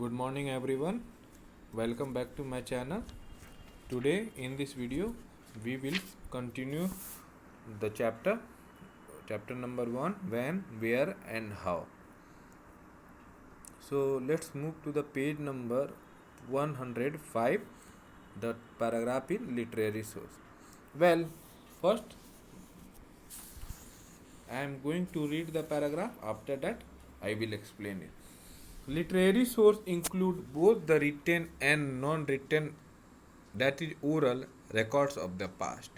Good morning everyone. Welcome back to my channel. Today in this video we will continue the chapter number 1, when, where and how. So let's move to the page number 105, the paragraph in literary source. Well, first I am going to read the paragraph. After that I will explain it. Literary sources include both the written and non-written, that is oral, records of the past.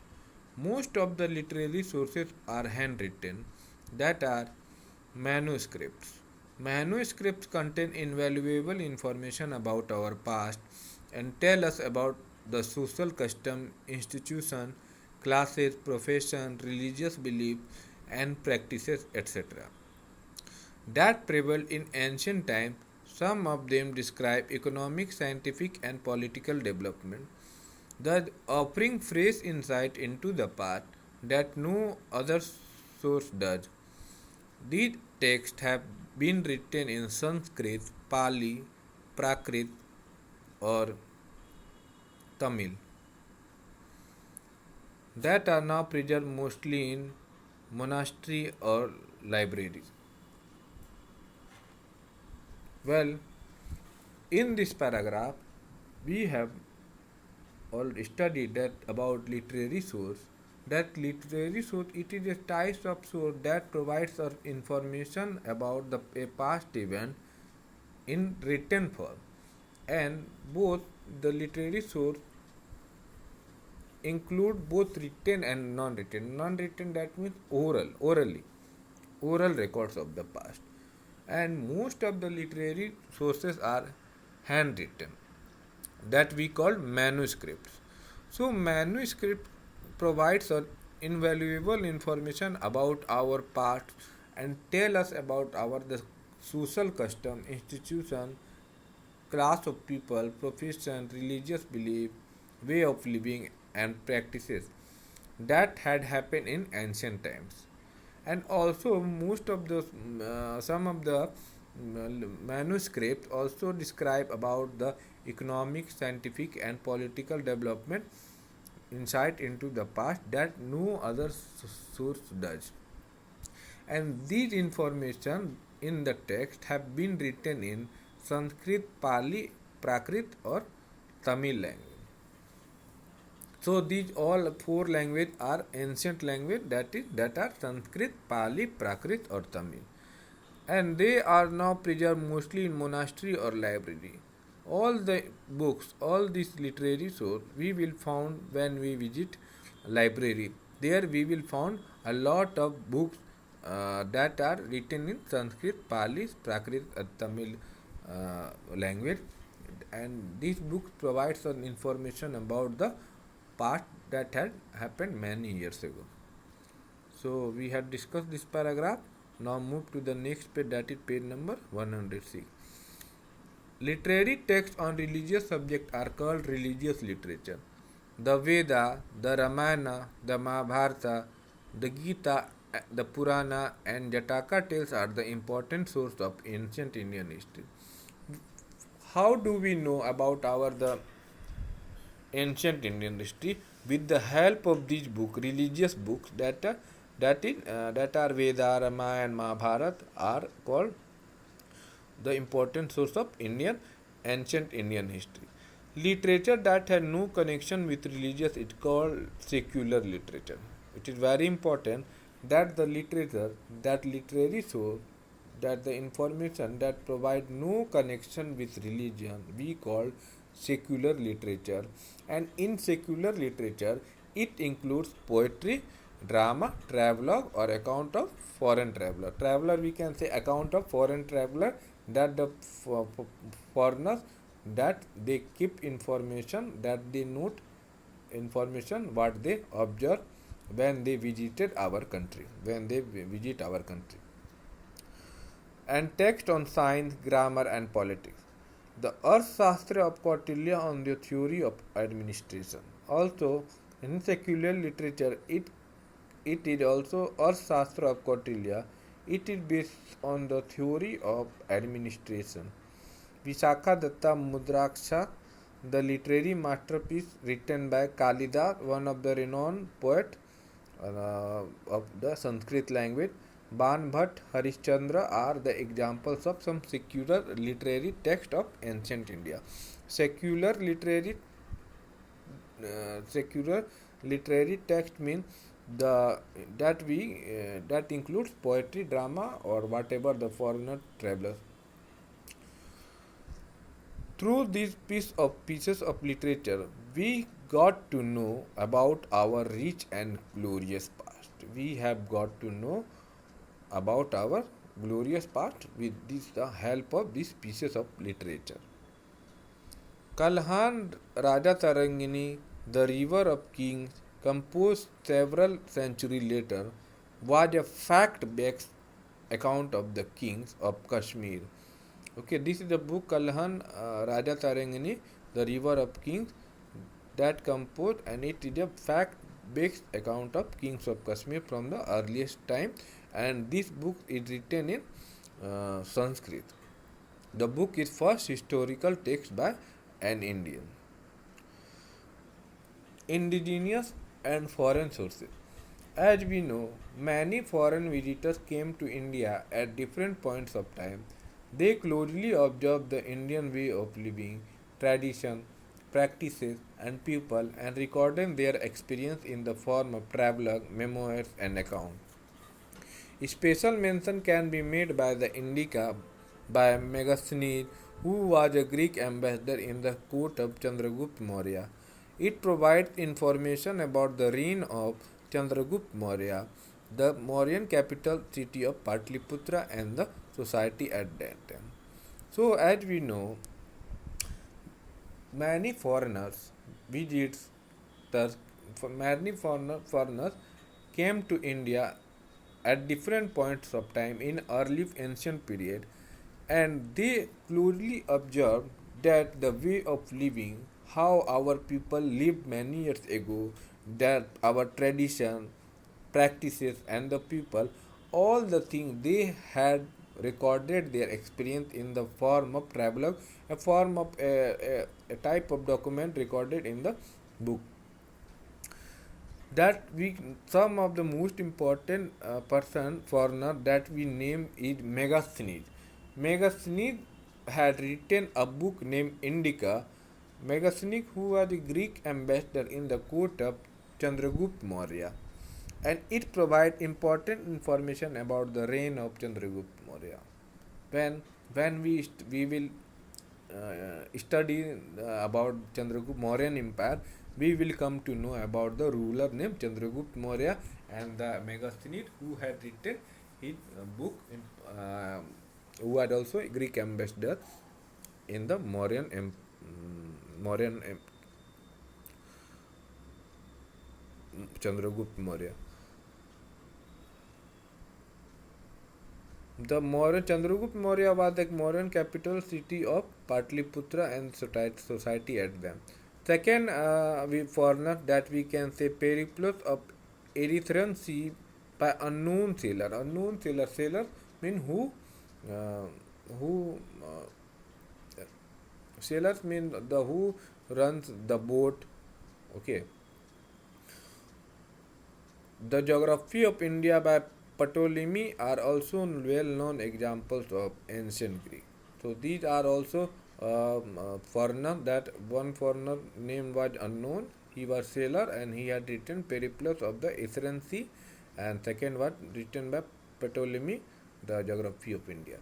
Most of the literary sources are handwritten, that are manuscripts. Manuscripts contain invaluable information about our past and tell us about the social custom, institution, classes, profession, religious beliefs and practices, etc. that prevailed in ancient times. Some of them describe economic, scientific, and political development, thus offering fresh insight into the past that no other source does. These texts have been written in Sanskrit, Pali, Prakrit, or Tamil that are now preserved mostly in monastery or libraries. Well, in this paragraph, we have all studied that about literary source. That literary source, it is a type of source that provides us information about a past event in written form, and both the literary source include both written and non-written. Non-written, that means oral records of the past, and most of the literary sources are handwritten, that we call manuscripts. So manuscript provides us invaluable information about our past and tell us about our the social custom, institution, class of people, profession, religious belief, way of living and practices that had happened in ancient times. And also most of the some of the manuscripts also describe about the economic, scientific and political development, insight into the past that no other source does. And these information in the text have been written in Sanskrit, Pali, Prakrit or Tamil language. So these all four languages are ancient language, that are Sanskrit, Pali, Prakrit or Tamil, and they are now preserved mostly in monastery or library. All the books, all these literary source we will found when we visit library. There we will found a lot of books that are written in Sanskrit, Pali, Prakrit, Tamil language, and these books provides us information about the past that had happened many years ago. So we have discussed this paragraph. Now move to the next page, that is page number 106. Literary texts on religious subjects are called religious literature. The Veda, the Ramayana, the Mahabharata, the Gita, the Purana and Jataka tales are the important source of ancient Indian history. How do we know about our the ancient Indian history? With the help of these books, religious books that are Veda, Ramayana and Mahabharata are called the important source of ancient Indian history. Literature that had no connection with religious is called secular literature. It is very important that the literature, that literary source, that the information that provide no connection with religion we call secular literature. And in secular literature it includes poetry, drama, travelogue or account of foreign traveler. Traveler, we can say account of foreign traveler, that the foreigners that they keep information, that they note information what they observe when they visited our country, when they visit our country. And text on science, grammar and politics. The Arthashastra of Kautilya on the theory of administration. Also in secular literature it is also Arthashastra of Kautilya. It is based on the theory of administration. Vishakha Datta Mudraksha, the literary masterpiece written by Kalidas, one of the renowned poet of the Sanskrit language. Ban Bhatt, Harishchandra are the examples of some secular literary text of ancient India. Secular literary secular literary text means the that includes poetry, drama, or whatever the foreigner travelers. Through these pieces of literature, we got to know about our rich and glorious past. We have got to know about our glorious past with the help of these pieces of literature. Kalhan Raja Tarangini, the River of Kings, composed several centuries later, was a fact-based account of the kings of Kashmir. Okay, this is the book Kalhan Raja Tarangini, the River of Kings, that composed, and it is a fact-based account of kings of Kashmir from the earliest time, and this book is written in Sanskrit. The book is first historical text by an Indian. Indigenous and foreign sources. As we know, many foreign visitors came to India at different points of time. They closely observed the Indian way of living, tradition, practices, and people, and recorded their experience in the form of travelogue, memoirs, and accounts. Special mention can be made by the Indica by Megasthenes, who was a Greek ambassador in the court of Chandragupta Maurya. It provides information about the reign of Chandragupta Maurya, the Mauryan capital city of Patliputra, and the society at that time. So, as we know, many foreigners visitors, foreigners came to India at different points of time in early ancient period, and they closely observed that the way of living, how our people lived many years ago, that our tradition, practices, and the people, all the things they had recorded their experience in the form of travelogue, a form of a type of document recorded in the book. That we some of the most important person foreigner that we name is Megasthenes. Megasthenes had written a book named Indica. Megasthenes, who was a Greek ambassador in the court of Chandragupta Maurya, and it provides important information about the reign of Chandragupta Maurya. When we will study about Chandragupta Mauryan Empire, we will come to know about the ruler named Chandragupta Maurya and the Megasthenes who had written his book, who had also a Greek ambassador in the Mauryan Chandragupta Maurya. The Mauryan Chandragupta Maurya was the Mauryan capital city of Patliputra and society at them. Second, we foreigner that we can say Periplus of Erythraean Sea by unknown sailor. Unknown sailor. Sailor mean uh, who sailors mean the who runs the boat. Okay. The geography of India by Ptolemy are also well-known examples of ancient Greek. So these are also foreigner. That one foreigner name was unknown. He was sailor and he had written Periplus of the Erythraean Sea, and second was written by Ptolemy, the geography of India.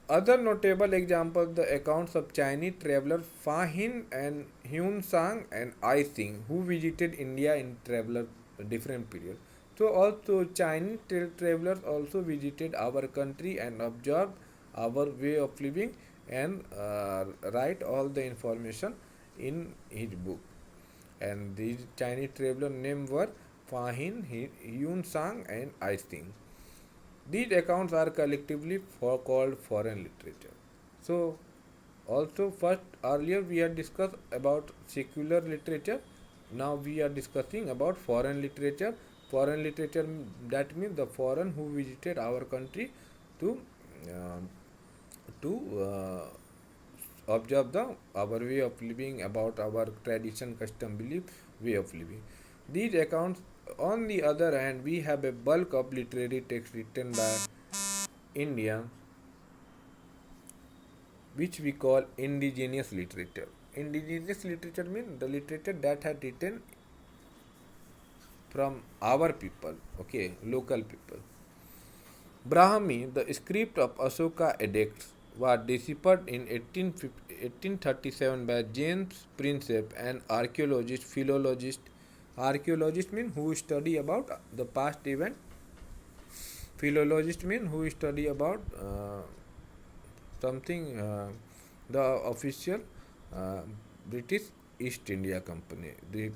Other notable examples the accounts of Chinese travelers Fa Hin and Hyun Sang and Ai Sing, who visited India in traveler different periods. So also Chinese travelers also visited our country and observed our way of living and write all the information in his book. And these Chinese traveler names were Fa Hin, Hyun Sang, and Ai Sing. These accounts are collectively called foreign literature. So, also first earlier we had discussed about secular literature. Now we are discussing about foreign literature. Foreign literature, that means the foreign who visited our country to to observe the our way of living, about our tradition, custom, belief, way of living. These accounts, on the other hand, we have a bulk of literary texts written by India, which we call indigenous literature. Indigenous literature means the literature that had written from our people, okay, local people. Brahmi, the script of Ashoka edicts, was deciphered in 1837 by James Prinsep, an archaeologist, philologist. Archaeologist means who study about the past event. Philologist means who study about something, the official uh, British East India Company. The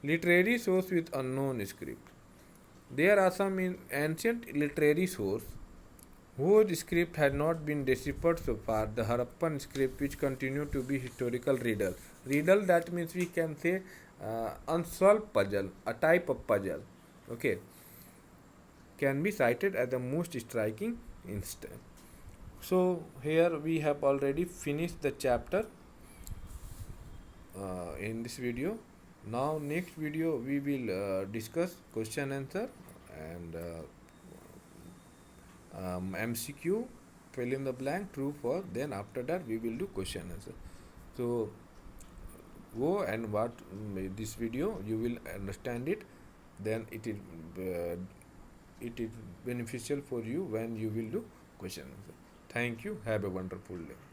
literary source with unknown script. There are some in ancient literary source whose script had not been deciphered so far. The Harappan script, which continue to be historical riddle. Riddle, that means we can say unsolved puzzle, a type of puzzle. Okay, can be cited as the most striking instance. So here we have already finished the chapter in this video. Now next video we will discuss question answer and MCQ, fill in the blank, true, false. Then after that we will do question answer. So go and watch this video, you will understand it. Then it is beneficial for you when you will do question answer. Thank you. Have a wonderful day.